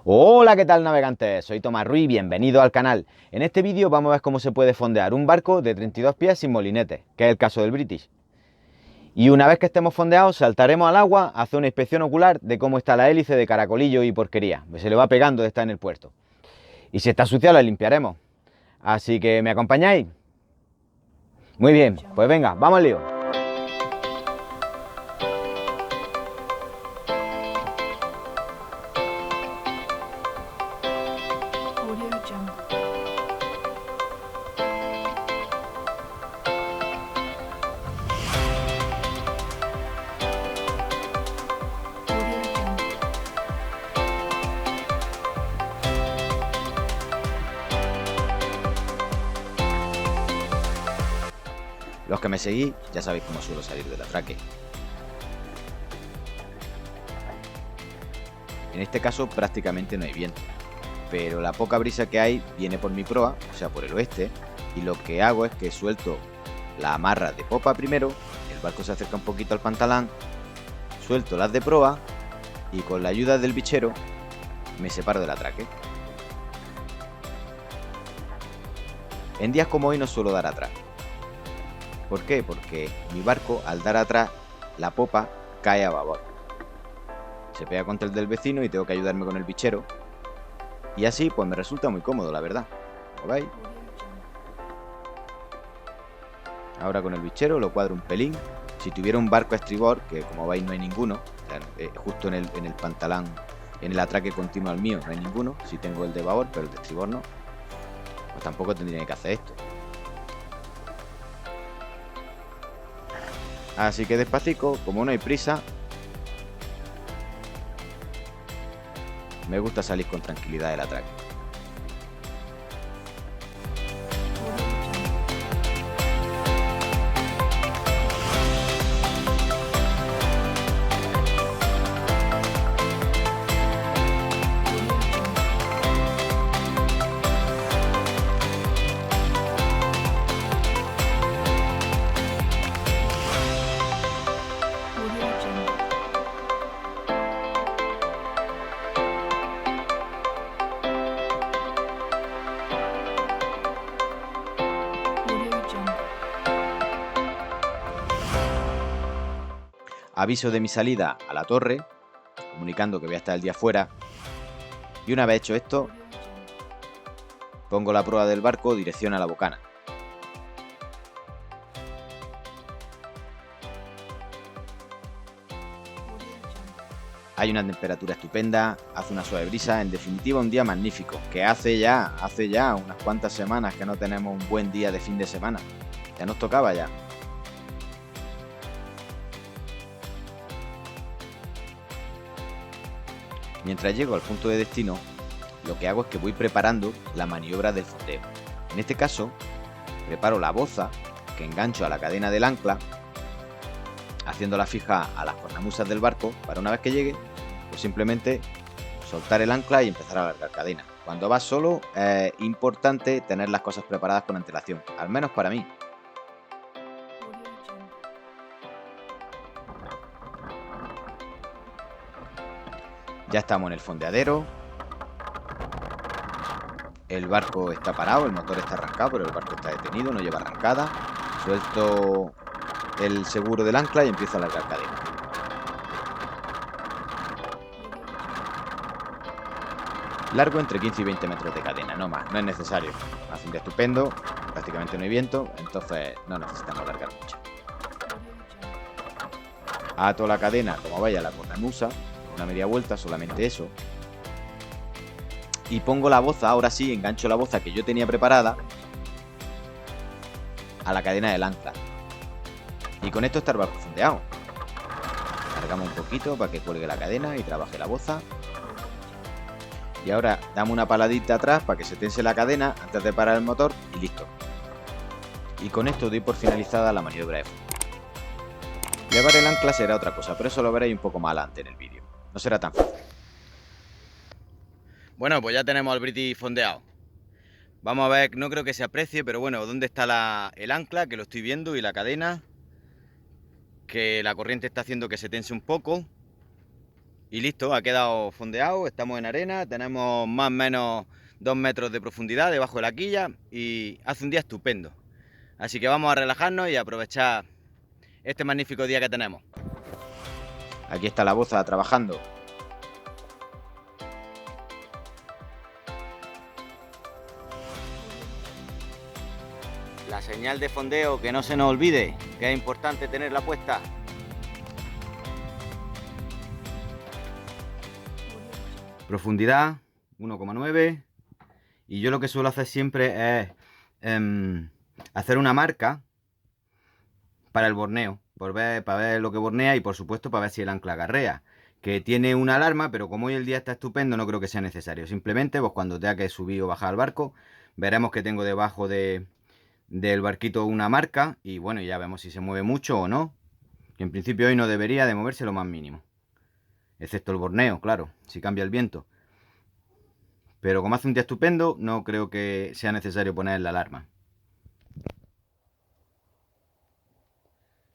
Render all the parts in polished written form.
Hola, ¿qué tal navegantes? Soy Tomás Ruiz, bienvenido al canal. En este vídeo vamos a ver cómo se puede fondear un barco de 32 pies sin molinete, que es el caso del British. Y una vez que estemos fondeados, saltaremos al agua a hacer una inspección ocular de cómo está la hélice de caracolillo y porquería, que se le va pegando de estar en el puerto. Y si está sucia la limpiaremos. Así que, ¿me acompañáis? Muy bien, pues venga, vamos al lío. Audio Jungle. Audio Jungle. Los que me seguís ya sabéis cómo suelo salir del atraque. En este caso prácticamente no hay viento, pero la poca brisa que hay viene por mi proa, o sea por el oeste, y lo que hago es que suelto la amarra de popa primero, el barco se acerca un poquito al pantalán, suelto las de proa y con la ayuda del bichero me separo del atraque. En días como hoy no suelo dar atrás. ¿Por qué? Porque mi barco al dar atrás la popa cae a babor. Se pega contra el del vecino y tengo que ayudarme con el bichero. Y así pues me resulta muy cómodo, la verdad. ¿Lo veis? Ahora con el bichero lo cuadro un pelín. Si tuviera un barco a estribor, que como veis no hay ninguno, o sea, justo en el pantalán, en el atraque continuo al mío no hay ninguno. Sí tengo el de babor, pero el de estribor no. Pues tampoco tendría que hacer esto. Así que despacito, como no hay prisa, me gusta salir con tranquilidad del atraque. Audio Jungle. Audio Jungle. Aviso de mi salida a la torre, comunicando que voy a estar el día fuera. Y una vez hecho esto, pongo la proa del barco dirección a la bocana. Hay una temperatura estupenda, hace una suave brisa, en definitiva un día magnífico, que hace ya unas cuantas semanas que no tenemos un buen día de fin de semana. Ya nos tocaba ya. Mientras llego al punto de destino, lo que hago es que voy preparando la maniobra del fondeo. En este caso, preparo la boza que engancho a la cadena del ancla, haciéndola fija a las cornamusas del barco para una vez que llegue, pues simplemente soltar el ancla y empezar a alargar cadena. Cuando vas solo es importante tener las cosas preparadas con antelación, al menos para mí. Audio Jungle. Ya estamos en el fondeadero. El barco está parado, el motor está arrancado, pero el barco está detenido, no lleva arrancada. Suelto el seguro del ancla y empiezo a alargar cadena. Largo entre 15 y 20 metros de cadena, no más, no es necesario. Hace un día estupendo, prácticamente no hay viento, entonces no necesitamos alargar mucho. Ato la cadena como vaya la cornamusa, una media vuelta, solamente eso. Y pongo la boza, ahora sí, engancho la boza que yo tenía preparada a la cadena del ancla. Y con esto está el barco fondeado. Cargamos un poquito para que cuelgue la cadena y trabaje la boza. Y ahora damos una paladita atrás para que se tense la cadena antes de parar el motor y listo. Y con esto doy por finalizada la maniobra de fondo. Llevar el ancla será otra cosa, pero eso lo veréis un poco más adelante en el vídeo. No será tan fácil. Bueno, pues ya tenemos al British fondeado. Vamos a ver, no creo que se aprecie, pero bueno, ¿dónde está el ancla? Que lo estoy viendo, y la cadena. Que la corriente está haciendo que se tense un poco. Y listo, ha quedado fondeado, estamos en arena, tenemos más o menos 2 metros de profundidad debajo de la quilla y hace un día estupendo. Así que vamos a relajarnos y aprovechar este magnífico día que tenemos. Aquí está la boza trabajando. La señal de fondeo, que no se nos olvide, que es importante tenerla puesta. Profundidad 1,9. Y yo lo que suelo hacer siempre es hacer una marca para el borneo, para ver lo que bornea y por supuesto para ver si el ancla agarrea. Que tiene una alarma, pero como hoy el día está estupendo, no creo que sea necesario. Simplemente, pues cuando tenga que subir o bajar al barco, veremos que tengo debajo del barquito una marca y bueno, ya vemos si se mueve mucho o no. Que en principio hoy no debería de moverse lo más mínimo. Excepto el borneo, claro, si cambia el viento. Pero como hace un día estupendo, no creo que sea necesario poner la alarma.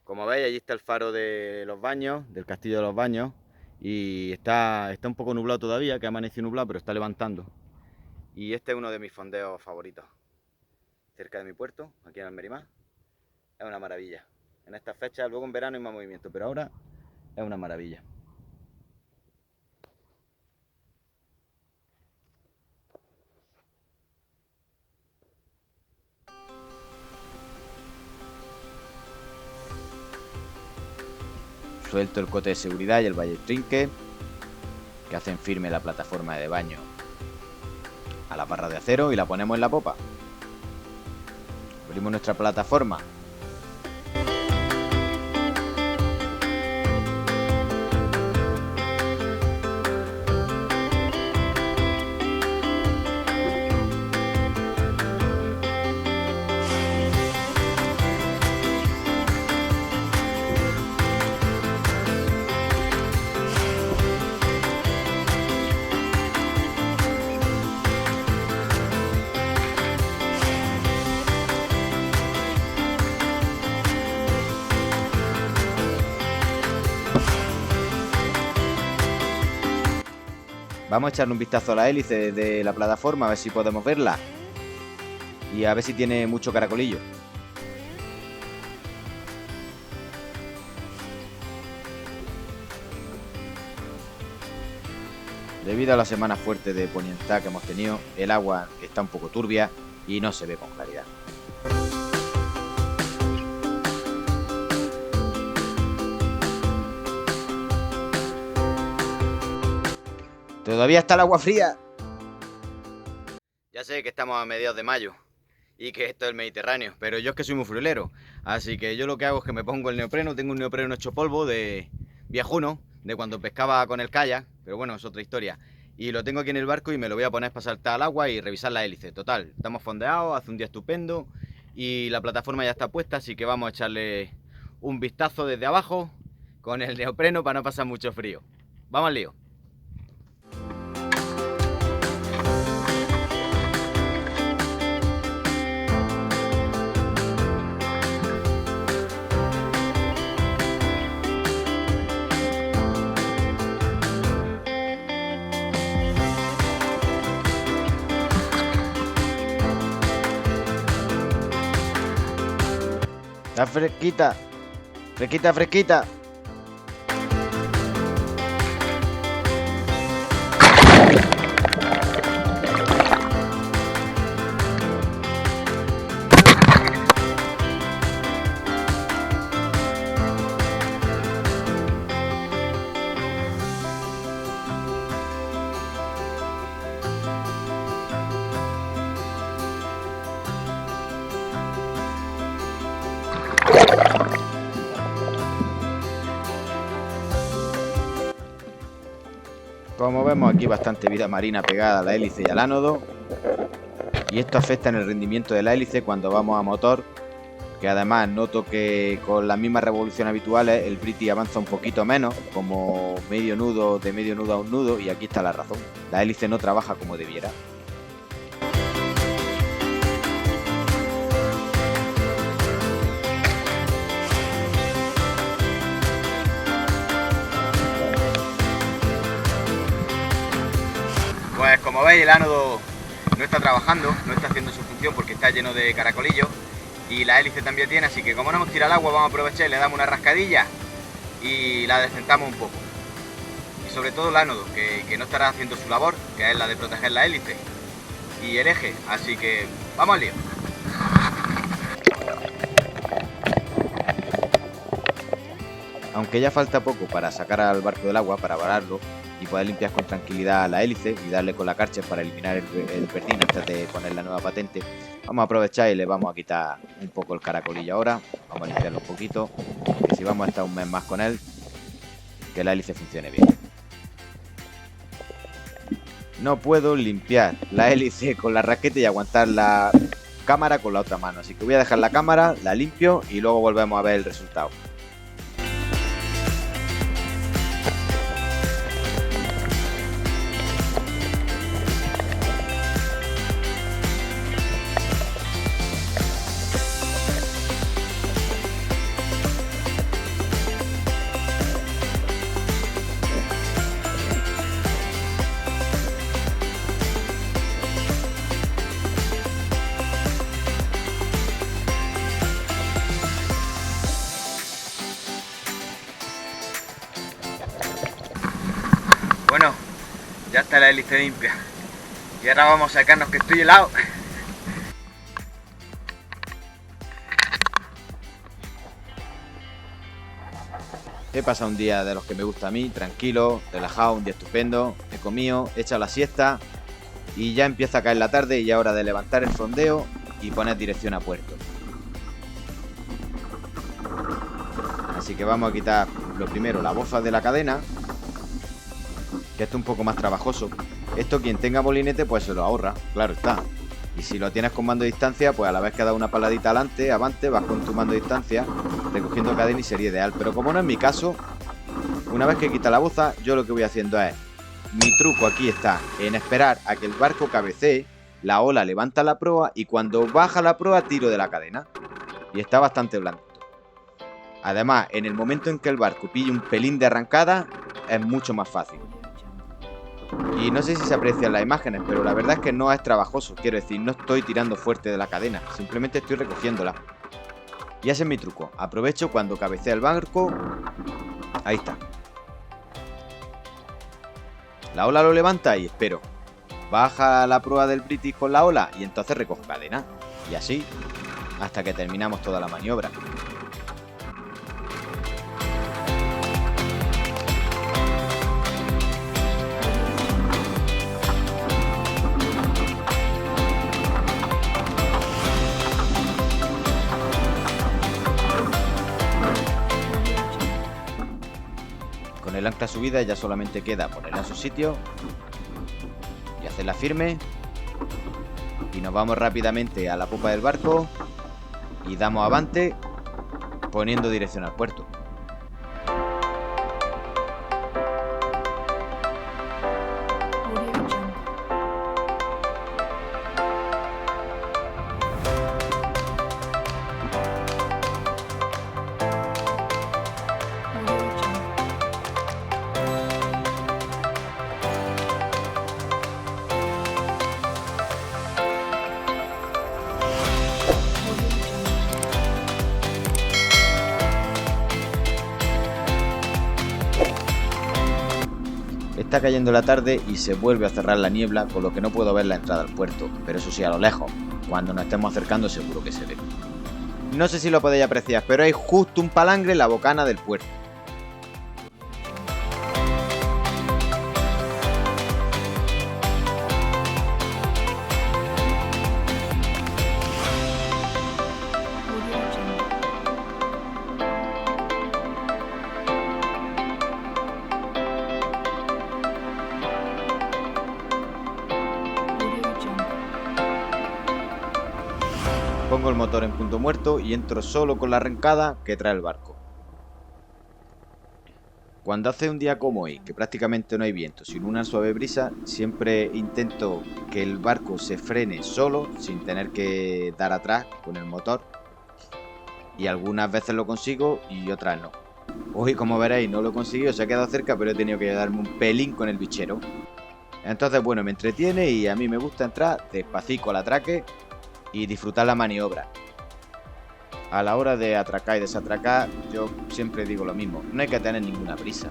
Como veis, allí está el faro de los baños, del castillo de los baños. Y está un poco nublado todavía, que ha amanecido nublado, pero está levantando. Y este es uno de mis fondeos favoritos. Cerca de mi puerto, aquí en Almerimar. Es una maravilla. En estas fechas, luego en verano hay más movimiento, pero ahora es una maravilla. Suelto el cote de seguridad y el ballestrinque que hacen firme la plataforma de baño a la barra de acero y la ponemos en la popa. Abrimos nuestra plataforma. Vamos a echarle un vistazo a la hélice de la plataforma, a ver si podemos verla. Y a ver si tiene mucho caracolillo. Debido a la semana fuerte de ponientá que hemos tenido, el agua está un poco turbia y no se ve con claridad. Todavía está el agua fría. Ya sé que estamos a mediados de mayo y que esto es el Mediterráneo, pero yo es que soy muy friolero, así que yo lo que hago es que me pongo el neopreno. Tengo un neopreno hecho polvo de viejuno, de cuando pescaba con el kayak, pero bueno, es otra historia. Y lo tengo aquí en el barco y me lo voy a poner para saltar al agua y revisar la hélice. Total, estamos fondeados, hace un día estupendo y la plataforma ya está puesta, así que vamos a echarle un vistazo desde abajo con el neopreno para no pasar mucho frío. Vamos al lío. Está fresquita, fresquita, fresquita. Como vemos aquí bastante vida marina pegada a la hélice y al ánodo, y esto afecta en el rendimiento de la hélice cuando vamos a motor, que además noto que con las mismas revoluciones habituales el British avanza un poquito menos, como medio nudo, de medio nudo a un nudo, y aquí está la razón, la hélice no trabaja como debiera. Pues como veis, el ánodo no está trabajando, no está haciendo su función porque está lleno de caracolillos. Y la hélice también tiene, así que como no hemos tirado el agua, vamos a aprovechar y le damos una rascadilla y la descentamos un poco. Y sobre todo el ánodo, que no estará haciendo su labor, que es la de proteger la hélice y el eje, así que vamos al lío. Aunque ya falta poco para sacar al barco del agua, para vararlo y poder limpiar con tranquilidad la hélice y darle con la Karcher para eliminar el perdín antes de poner la nueva patente, vamos a aprovechar y le vamos a quitar un poco el caracolillo ahora. Vamos a limpiarlo un poquito, que si vamos a estar un mes más con él, que la hélice funcione bien. No puedo limpiar la hélice con la raqueta y aguantar la cámara con la otra mano, así que voy a dejar la cámara, la limpio y luego volvemos a ver el resultado. Bueno, ya está la hélice limpia. Y ahora vamos a sacarnos que estoy helado. He pasado un día de los que me gusta a mí, tranquilo, relajado, un día estupendo. He comido, he echado la siesta y ya empieza a caer la tarde y ya es hora de levantar el fondeo y poner dirección a puerto. Así que vamos a quitar lo primero la boza de la cadena, que esto es un poco más trabajoso. Esto quien tenga molinete pues se lo ahorra, claro está. Y si lo tienes con mando de distancia, pues a la vez que has dado una paladita adelante, avante, vas con tu mando de distancia recogiendo cadena y sería ideal. Pero como no es mi caso, una vez que quita la boza, yo lo que voy haciendo es, mi truco aquí está en esperar a que el barco cabecee, la ola levanta la proa y cuando baja la proa tiro de la cadena. Y está bastante blando. Además, en el momento en que el barco pille un pelín de arrancada, es mucho más fácil. Y no sé si se aprecian las imágenes, pero la verdad es que no es trabajoso. Quiero decir, no estoy tirando fuerte de la cadena, simplemente estoy recogiéndola. Y ese es mi truco. Aprovecho cuando cabecea el barco. Ahí está. La ola lo levanta y espero. Baja la proa del British con la ola y entonces recojo cadena. Y así, hasta que terminamos toda la maniobra. Con el ancla subida ya solamente queda ponerla en su sitio y hacerla firme. Y nos vamos rápidamente a la popa del barco y damos avante poniendo dirección al puerto. Audio Jungle. Audio Jungle. Audio Jungle. Está cayendo la tarde y se vuelve a cerrar la niebla, con lo que no puedo ver la entrada al puerto, pero eso sí, a lo lejos. Cuando nos estemos acercando seguro que se ve. No sé si lo podéis apreciar, pero hay justo un palangre en la bocana del puerto. Audio Jungle. Audio Jungle. Pongo el motor en punto muerto y entro solo con la arrancada que trae el barco. Cuando hace un día como hoy, que prácticamente no hay viento, sino una suave brisa, siempre intento que el barco se frene solo, sin tener que dar atrás con el motor. Y algunas veces lo consigo y otras no. Hoy, como veréis, no lo he conseguido, se ha quedado cerca, pero he tenido que darme un pelín con el bichero. Entonces, bueno, me entretiene y a mí me gusta entrar despacito al atraque y disfrutar la maniobra. A la hora de atracar y desatracar, yo siempre digo lo mismo, no hay que tener ninguna prisa.